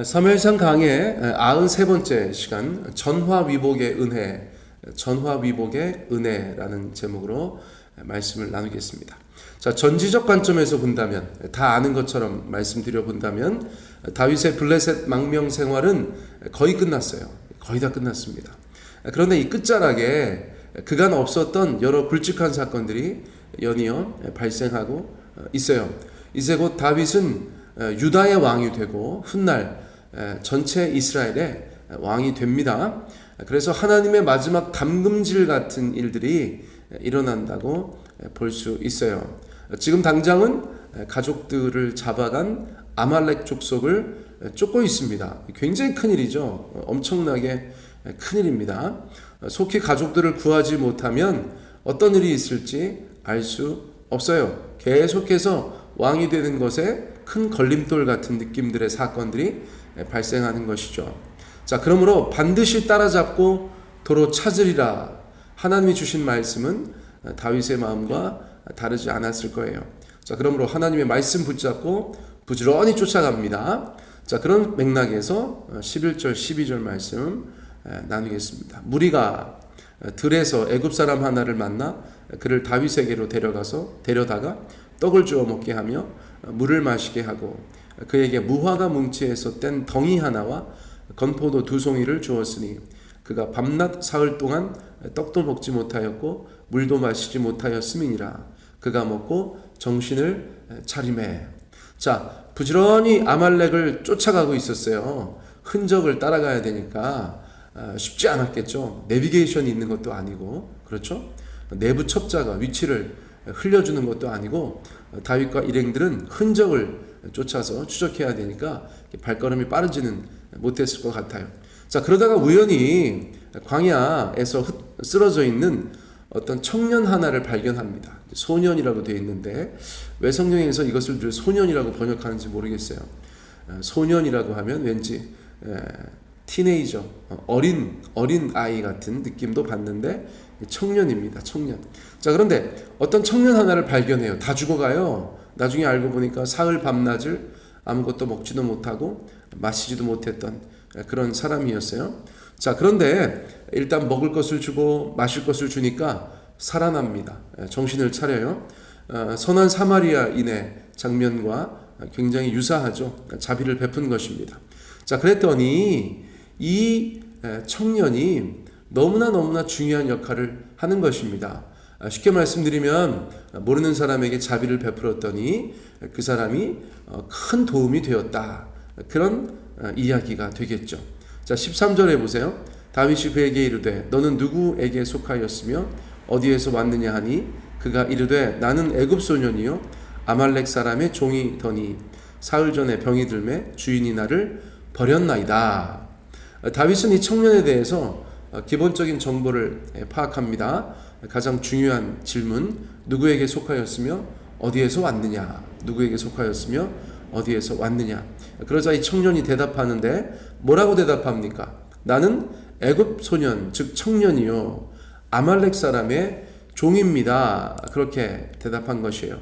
사무엘상 강의 93번째 시간 전화위복의 은혜, 전화위복의 은혜라는 제목으로 말씀을 나누겠습니다. 자, 전지적 관점에서 본다면, 다 아는 것처럼 말씀드려 본다면 다윗의 블레셋 망명 생활은 거의 끝났어요. 거의 다 끝났습니다. 그런데 이 끝자락에 그간 없었던 여러 굵직한 사건들이 연이어 발생하고 있어요. 이제 곧 다윗은 유다의 왕이 되고 훗날 전체 이스라엘의 왕이 됩니다. 그래서 하나님의 마지막 담금질 같은 일들이 일어난다고 볼 수 있어요. 지금 당장은 가족들을 잡아간 아말렉 족속을 쫓고 있습니다. 굉장히 큰일이죠. 엄청나게 큰일입니다. 속히 가족들을 구하지 못하면 어떤 일이 있을지 알 수 없어요. 계속해서 왕이 되는 것에 큰 걸림돌 같은 느낌들의 사건들이 발생하는 것이죠. 자, 그러므로 반드시 따라잡고 도로 찾으리라. 하나님이 주신 말씀은 다윗의 마음과 다르지 않았을 거예요. 자, 그러므로 하나님의 말씀 붙잡고 부지런히 쫓아갑니다. 자, 그런 맥락에서 11절 12절 말씀 나누겠습니다. 무리가 들에서 애굽 사람 하나를 만나 그를 다윗에게로 데려다가 떡을 주어 먹게 하며 물을 마시게 하고 그에게 무화과 뭉치에서 뗀 덩이 하나와 건포도 2송이를 주었으니 그가 밤낮 사흘 동안 떡도 먹지 못하였고 물도 마시지 못하였음이니라. 그가 먹고 정신을 차리매. 자, 부지런히 아말렉을 쫓아가고 있었어요. 흔적을 따라가야 되니까 쉽지 않았겠죠. 내비게이션이 있는 것도 아니고, 그렇죠? 내부 첩자가 위치를 흘려주는 것도 아니고 다윗과 일행들은 흔적을 쫓아서 추적해야 되니까 발걸음이 빠르지는 못했을 것 같아요. 자, 그러다가 우연히 광야에서 쓰러져 있는 어떤 청년 하나를 발견합니다. 소년이라고 되어 있는데 왜 성경에서 이것을 늘 소년이라고 번역하는지 모르겠어요. 소년이라고 하면 왠지 티네이저, 어린 아이 같은 느낌도 받는데 청년입니다. 청년. 자, 그런데 어떤 청년 하나를 발견해요. 다 죽어가요. 나중에 알고 보니까 사흘 밤낮을 아무것도 먹지도 못하고 마시지도 못했던 그런 사람이었어요. 자, 그런데 일단 먹을 것을 주고 마실 것을 주니까 살아납니다. 정신을 차려요. 선한 사마리아인의 장면과 굉장히 유사하죠. 자비를 베푼 것입니다. 자, 그랬더니 이 청년이 너무나 중요한 역할을 하는 것입니다. 쉽게 말씀드리면 모르는 사람에게 자비를 베풀었더니 그 사람이 큰 도움이 되었다. 그런 이야기가 되겠죠. 자, 13절에 보세요. 다윗이 그에게 이르되 너는 누구에게 속하였으며 어디에서 왔느냐 하니 그가 이르되 나는 애굽 소년이요 아말렉 사람의 종이더니 사흘 전에 병이 들매 주인이 나를 버렸나이다. 다윗은 이 청년에 대해서 기본적인 정보를 파악합니다. 가장 중요한 질문, 누구에게 속하였으며 어디에서 왔느냐? 누구에게 속하였으며 어디에서 왔느냐? 그러자 이 청년이 대답하는데 뭐라고 대답합니까? 나는 애굽 소년, 즉 청년이요 아말렉 사람의 종입니다. 그렇게 대답한 것이에요.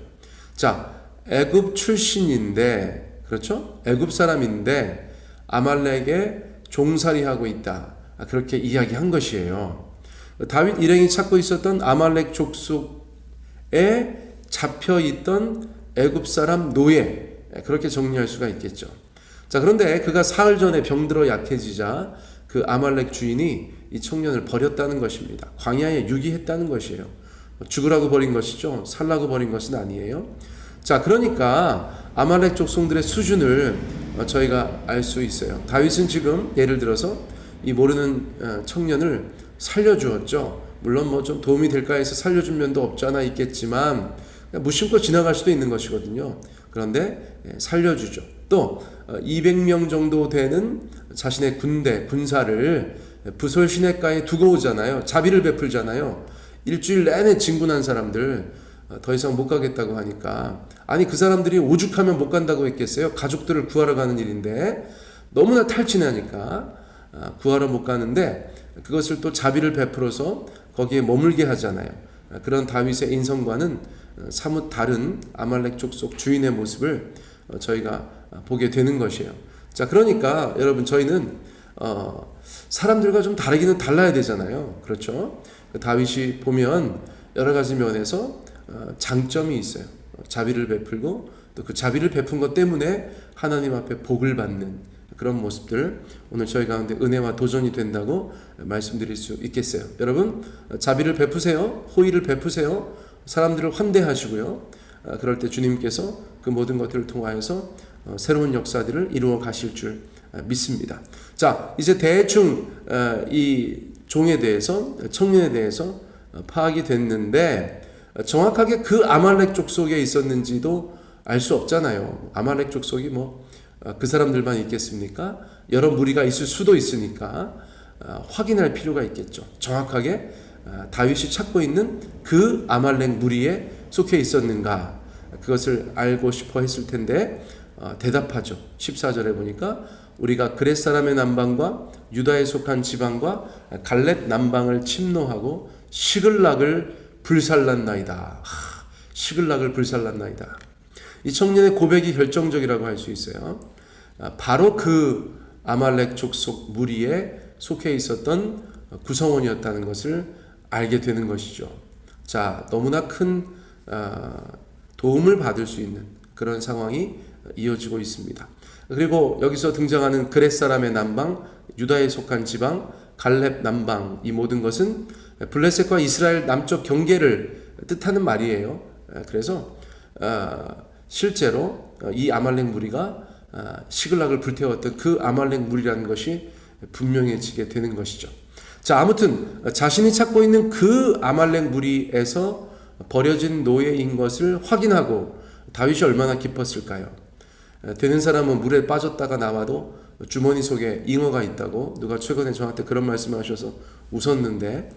자, 애굽 출신인데, 그렇죠? 애굽 사람인데 아말렉의 종살이하고 있다. 그렇게 이야기한 것이에요. 다윗 일행이 찾고 있었던 아말렉 족속에 잡혀있던 애굽 사람 노예, 그렇게 정리할 수가 있겠죠. 자, 그런데 그가 사흘 전에 병들어 약해지자 그 아말렉 주인이 이 청년을 버렸다는 것입니다. 광야에 유기했다는 것이에요. 죽으라고 버린 것이죠. 살라고 버린 것은 아니에요. 자, 그러니까 아말렉 족속들의 수준을 저희가 알 수 있어요. 다윗은 지금 예를 들어서 이 모르는 청년을 살려주었죠. 물론 뭐 좀 도움이 될까 해서 살려준 면도 없지 않아 있겠지만 무심코 지나갈 수도 있는 것이거든요. 그런데 살려주죠. 또 200명 정도 되는 자신의 군사를 부솔 시내가에 두고 오잖아요. 자비를 베풀잖아요. 일주일 내내 진군한 사람들 더 이상 못 가겠다고 하니까, 아니 그 사람들이 오죽하면 못 간다고 했겠어요. 가족들을 구하러 가는 일인데 너무나 탈진하니까 구하러 못 가는데 그것을 또 자비를 베풀어서 거기에 머물게 하잖아요. 그런 다윗의 인성과는 사뭇 다른 아말렉 족속 주인의 모습을 저희가 보게 되는 것이에요. 자, 그러니까 여러분 저희는 사람들과 좀 다르기는 달라야 되잖아요. 그렇죠? 다윗이 보면 여러 가지 면에서 장점이 있어요. 자비를 베풀고 또 그 자비를 베푼 것 때문에 하나님 앞에 복을 받는 그런 모습들, 오늘 저희 가운데 은혜와 도전이 된다고 말씀드릴 수 있겠어요. 여러분, 자비를 베푸세요. 호의를 베푸세요. 사람들을 환대하시고요. 그럴 때 주님께서 그 모든 것들을 통하여서 새로운 역사들을 이루어 가실 줄 믿습니다. 자, 이제 대충 이 종에 대해서, 청년에 대해서 파악이 됐는데, 정확하게 그 아말렉 족속에 있었는지도 알 수 없잖아요. 아말렉 족속이 그 사람들만 있겠습니까? 여러 무리가 있을 수도 있으니까 확인할 필요가 있겠죠. 정확하게 다윗이 찾고 있는 그 아말렉 무리에 속해 있었는가, 그것을 알고 싶어 했을 텐데 대답하죠. 14절에 보니까 우리가 그렛 사람의 남방과 유다에 속한 지방과 갈렙 남방을 침노하고 시글락을 불살랐나이다. 시글락을 불살랐나이다. 이 청년의 고백이 결정적이라고 할 수 있어요. 바로 그 아말렉 족속 무리에 속해 있었던 구성원이었다는 것을 알게 되는 것이죠. 자, 너무나 큰 도움을 받을 수 있는 그런 상황이 이어지고 있습니다. 그리고 여기서 등장하는 그렛 사람의 남방, 유다에 속한 지방, 갈렙 남방, 이 모든 것은 블레셋과 이스라엘 남쪽 경계를 뜻하는 말이에요. 그래서 실제로 이 아말렉 무리가 시글락을 불태웠던 그 아말렉 무리라는 것이 분명해지게 되는 것이죠. 자, 아무튼 자신이 찾고 있는 그 아말렉 무리에서 버려진 노예인 것을 확인하고 다윗이 얼마나 기뻤을까요? 되는 사람은 물에 빠졌다가 나와도 주머니 속에 잉어가 있다고 누가 최근에 저한테 그런 말씀을 하셔서 웃었는데,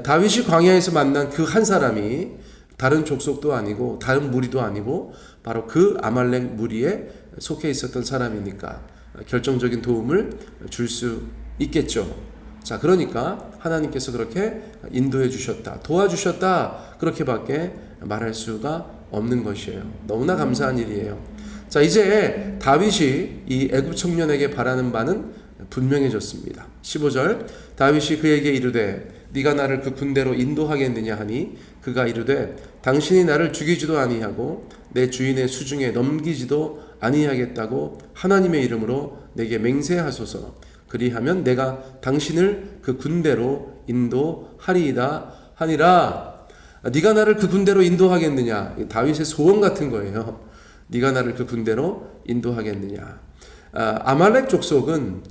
다윗이 광야에서 만난 그 한 사람이 다른 족속도 아니고 다른 무리도 아니고 바로 그 아말렉 무리에 속해 있었던 사람이니까 결정적인 도움을 줄 수 있겠죠. 자, 그러니까 하나님께서 그렇게 인도해 주셨다, 도와주셨다, 그렇게밖에 말할 수가 없는 것이에요. 너무나 감사한 일이에요. 자, 이제 다윗이 이 애굽 청년에게 바라는 바는 분명해졌습니다. 15절, 다윗이 그에게 이르되 네가 나를 그 군대로 인도하겠느냐 하니 그가 이르되 당신이 나를 죽이지도 아니하고 내 주인의 수중에 넘기지도 아니하겠다고 하나님의 이름으로 내게 맹세하소서. 그리하면 내가 당신을 그 군대로 인도하리이다 하니라. 네가 나를 그 군대로 인도하겠느냐, 다윗의 소원 같은 거예요. 네가 나를 그 군대로 인도하겠느냐. 아말렉 족속은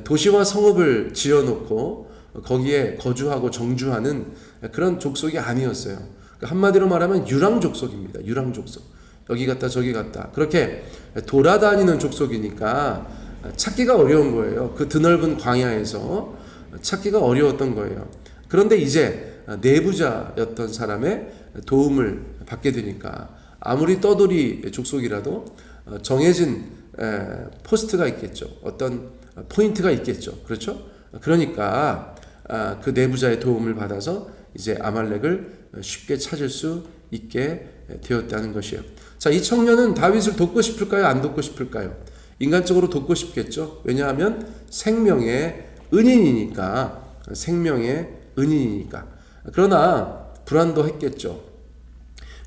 도시와 성읍을 지어놓고 거기에 거주하고 정주하는 그런 족속이 아니었어요. 한마디로 말하면 유랑족속입니다. 유랑족속. 여기 갔다 저기 갔다 그렇게 돌아다니는 족속이니까 찾기가 어려운 거예요. 그 드넓은 광야에서 찾기가 어려웠던 거예요. 그런데 이제 내부자였던 사람의 도움을 받게 되니까 아무리 떠돌이 족속이라도 정해진 포스트가 있겠죠. 어떤 포인트가 있겠죠. 그렇죠? 그러니까 그 내부자의 도움을 받아서 이제 아말렉을 쉽게 찾을 수 있게 되었다는 것이에요. 자, 이 청년은 다윗을 돕고 싶을까요? 안 돕고 싶을까요? 인간적으로 돕고 싶겠죠. 왜냐하면 생명의 은인이니까. 생명의 은인이니까. 그러나 불안도 했겠죠.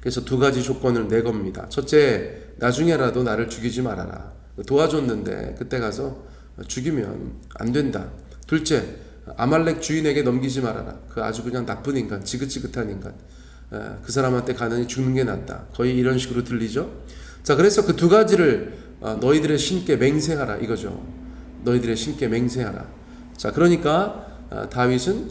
그래서 두 가지 조건을 내겁니다. 첫째, 나중에라도 나를 죽이지 말아라. 도와줬는데 그때 가서 죽이면 안 된다. 둘째, 아말렉 주인에게 넘기지 말아라. 그 아주 그냥 나쁜 인간, 지긋지긋한 인간, 그 사람한테 가느니 죽는 게 낫다. 거의 이런 식으로 들리죠. 자, 그래서 그 두 가지를 너희들의 신께 맹세하라 이거죠. 너희들의 신께 맹세하라. 자, 그러니까 다윗은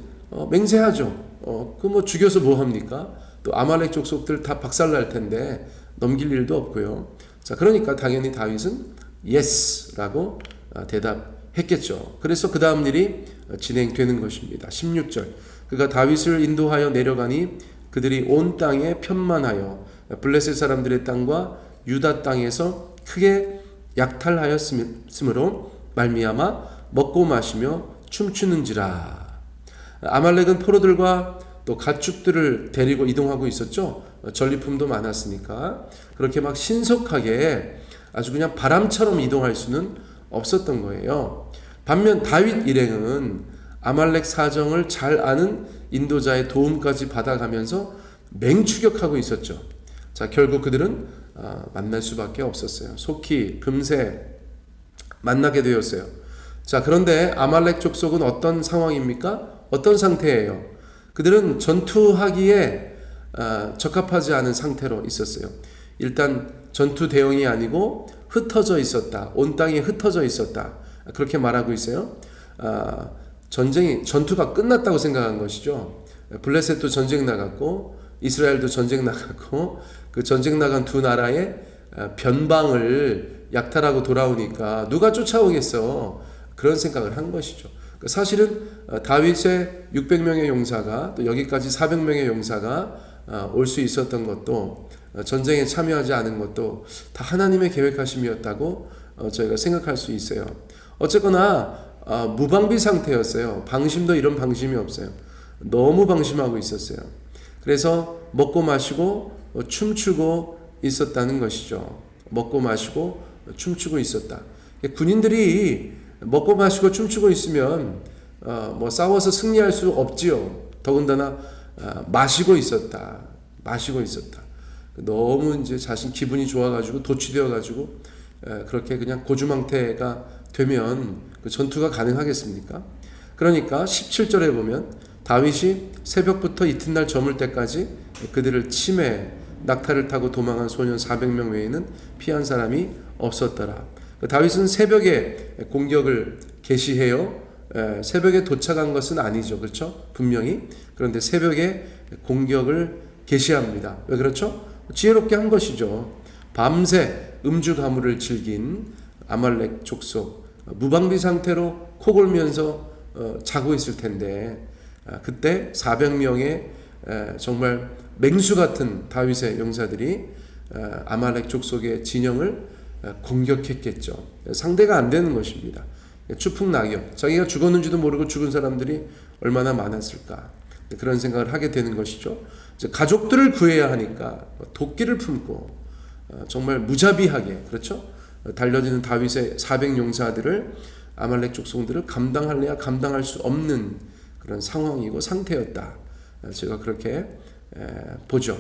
맹세하죠. 그 죽여서 뭐 합니까? 또 아말렉 족속들 다 박살날 텐데 넘길 일도 없고요. 자, 그러니까 당연히 다윗은 예스라고 대답했겠죠. 그래서 그 다음 일이 진행되는 것입니다. 16절, 그가 다윗을 인도하여 내려가니 그들이 온 땅에 편만하여 블레셋 사람들의 땅과 유다 땅에서 크게 약탈하였으므로 말미암아 먹고 마시며 춤추는지라. 아말렉은 포로들과 또 가축들을 데리고 이동하고 있었죠. 전리품도 많았으니까 그렇게 막 신속하게 아주 그냥 바람처럼 이동할 수는 없었던 거예요. 반면 다윗 일행은 아말렉 사정을 잘 아는 인도자의 도움까지 받아가면서 맹추격하고 있었죠. 자, 결국 그들은 만날 수밖에 없었어요. 속히 금세 만나게 되었어요. 자, 그런데 아말렉 족속은 어떤 상황입니까? 어떤 상태예요? 그들은 전투하기에 적합하지 않은 상태로 있었어요. 일단 전투 대응이 아니고 흩어져 있었다. 온 땅에 흩어져 있었다. 그렇게 말하고 있어요. 전투가 끝났다고 생각한 것이죠. 블레셋도 전쟁 나갔고 이스라엘도 전쟁 나갔고 그 전쟁 나간 두 나라의 변방을 약탈하고 돌아오니까 누가 쫓아오겠어? 그런 생각을 한 것이죠. 사실은 다윗의 600명의 용사가 또 여기까지 400명의 용사가 올 수 있었던 것도 전쟁에 참여하지 않은 것도 다 하나님의 계획하심이었다고 저희가 생각할 수 있어요. 어쨌거나 무방비 상태였어요. 방심도 이런 방심이 없어요. 너무 방심하고 있었어요. 그래서 먹고 마시고 춤추고 있었다는 것이죠. 먹고 마시고 춤추고 있었다. 군인들이 먹고 마시고 춤추고 있으면 뭐 싸워서 승리할 수 없지요. 더군다나 마시고 있었다. 너무 이제 자신 기분이 좋아가지고 도취되어가지고 그렇게 그냥 고주망태가 되면 그 전투가 가능하겠습니까? 그러니까 17절에 보면 다윗이 새벽부터 이튿날 저물 때까지 그들을 치매 낙타를 타고 도망한 소년 400명 외에는 피한 사람이 없었더라. 다윗은 새벽에 공격을 개시해요. 새벽에 도착한 것은 아니죠. 그렇죠? 분명히. 그런데 새벽에 공격을 개시합니다. 왜 그렇죠? 지혜롭게 한 것이죠. 밤새 음주 가물을 즐긴 아말렉 족속 무방비 상태로 코골면서 자고 있을 텐데 그때 400명의 정말 맹수 같은 다윗의 용사들이 아말렉 족속의 진영을 공격했겠죠. 상대가 안 되는 것입니다. 추풍낙엽, 자기가 죽었는지도 모르고 죽은 사람들이 얼마나 많았을까, 그런 생각을 하게 되는 것이죠. 가족들을 구해야 하니까 도끼를 품고 정말 무자비하게, 그렇죠? 달려드는 다윗의 400용사들을 아말렉 족속들을 감당할래야 감당할 수 없는 그런 상황이고 상태였다. 제가 그렇게 보죠.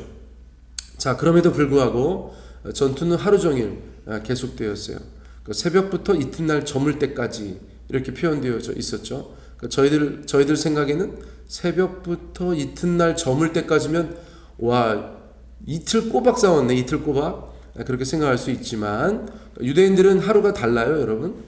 자, 그럼에도 불구하고 전투는 하루 종일 계속되었어요. 새벽부터 이튿날 저물 때까지 이렇게 표현되어져 있었죠. 저희들 생각에는 새벽부터 이튿날 저물 때까지면 와, 이틀 꼬박 싸웠네, 이틀 꼬박, 그렇게 생각할 수 있지만 유대인들은 하루가 달라요, 여러분.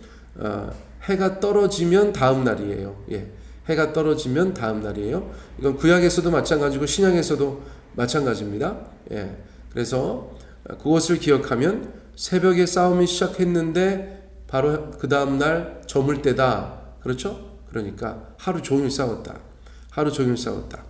해가 떨어지면 다음 날이에요. 예, 해가 떨어지면 다음 날이에요. 이건 구약에서도 마찬가지고 신약에서도 마찬가지입니다. 예, 그래서 그것을 기억하면 새벽에 싸움이 시작했는데 바로 그 다음 날 저물 때다. 그렇죠? 그러니까 하루 종일 싸웠다.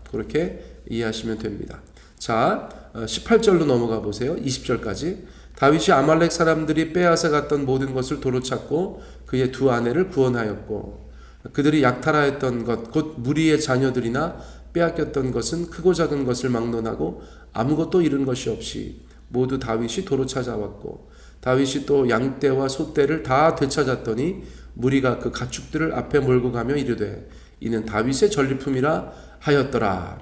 그렇게 이해하시면 됩니다. 자, 18절로 넘어가 보세요. 20절까지. 다윗이 아말렉 사람들이 빼앗아 갔던 모든 것을 도로 찾고 그의 두 아내를 구원하였고 그들이 약탈하였던 것 곧 무리의 자녀들이나 빼앗겼던 것은 크고 작은 것을 막론하고 아무것도 잃은 것이 없이 모두 다윗이 도로 찾아왔고 다윗이 또 양떼와 소떼를 다 되찾았더니 무리가 그 가축들을 앞에 몰고 가며 이르되 이는 다윗의 전리품이라 하였더라.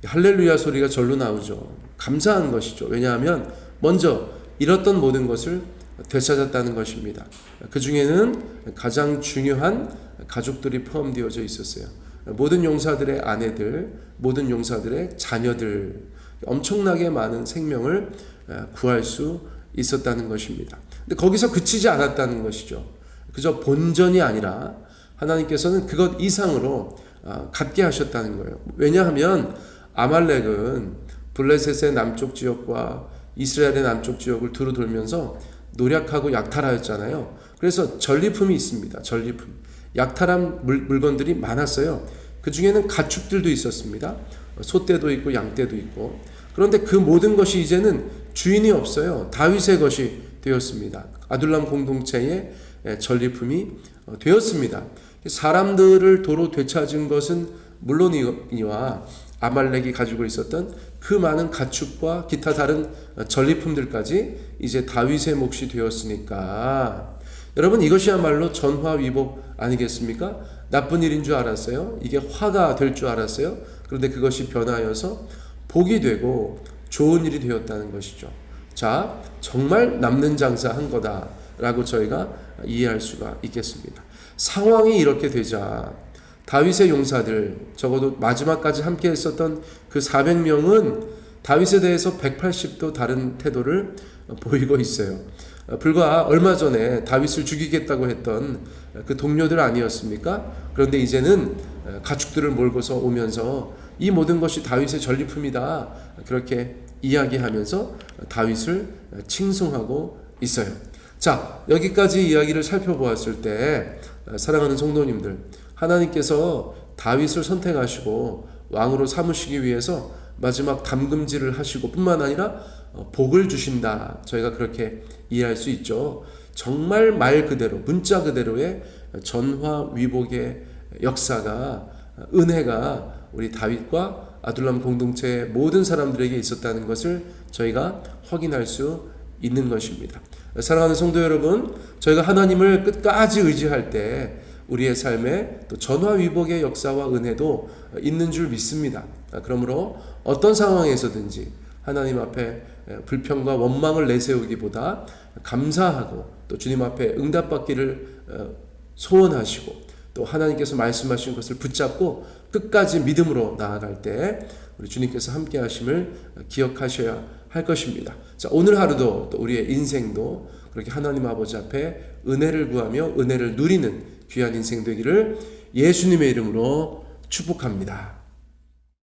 할렐루야 소리가 절로 나오죠. 감사한 것이죠. 왜냐하면 먼저 잃었던 모든 것을 되찾았다는 것입니다. 그 중에는 가장 중요한 가족들이 포함되어져 있었어요. 모든 용사들의 아내들, 모든 용사들의 자녀들, 엄청나게 많은 생명을 구할 수 있었다는 것입니다. 근데 거기서 그치지 않았다는 것이죠. 그저 본전이 아니라 하나님께서는 그것 이상으로 갖게 하셨다는 거예요. 왜냐하면 아말렉은 블레셋의 남쪽 지역과 이스라엘의 남쪽 지역을 두루 돌면서 노략하고 약탈하였잖아요. 그래서 전리품이 있습니다. 전리품. 약탈한 물건들이 많았어요. 그 중에는 가축들도 있었습니다. 소떼도 있고 양떼도 있고. 그런데 그 모든 것이 이제는 주인이 없어요. 다윗의 것이 되었습니다. 아둘람 공동체의 전리품이 되었습니다. 사람들을 도로 되찾은 것은 물론이와 아말렉이 가지고 있었던 그 많은 가축과 기타 다른 전리품들까지 이제 다윗의 몫이 되었으니까 여러분, 이것이야말로 전화위복 아니겠습니까? 나쁜 일인 줄 알았어요. 이게 화가 될 줄 알았어요. 그런데 그것이 변하여서 복이 되고 좋은 일이 되었다는 것이죠. 자, 정말 남는 장사 한 거다라고 저희가 이해할 수가 있겠습니다. 상황이 이렇게 되자 다윗의 용사들, 적어도 마지막까지 함께 했었던 그 400명은 다윗에 대해서 180도 다른 태도를 보이고 있어요. 불과 얼마 전에 다윗을 죽이겠다고 했던 그 동료들 아니었습니까? 그런데 이제는 가축들을 몰고서 오면서 이 모든 것이 다윗의 전리품이다, 그렇게 이야기하면서 다윗을 칭송하고 있어요. 자, 여기까지 이야기를 살펴보았을 때 사랑하는 성도님들, 하나님께서 다윗을 선택하시고 왕으로 삼으시기 위해서 마지막 담금질을 하시고 뿐만 아니라 복을 주신다, 저희가 그렇게 이해할 수 있죠. 정말 말 그대로, 문자 그대로의 전화위복의 역사가, 은혜가 우리 다윗과 아둘람 공동체의 모든 사람들에게 있었다는 것을 저희가 확인할 수 있는 것입니다. 사랑하는 성도 여러분, 저희가 하나님을 끝까지 의지할 때 우리의 삶에 또 전화위복의 역사와 은혜도 있는 줄 믿습니다. 그러므로 어떤 상황에서든지 하나님 앞에 불평과 원망을 내세우기보다 감사하고 또 주님 앞에 응답받기를 소원하시고 또 하나님께서 말씀하신 것을 붙잡고 끝까지 믿음으로 나아갈 때 우리 주님께서 함께 하심을 기억하셔야 할 것입니다. 자, 오늘 하루도 또 우리의 인생도 그렇게 하나님 아버지 앞에 은혜를 구하며 은혜를 누리는 귀한 인생 되기를 예수님의 이름으로 축복합니다.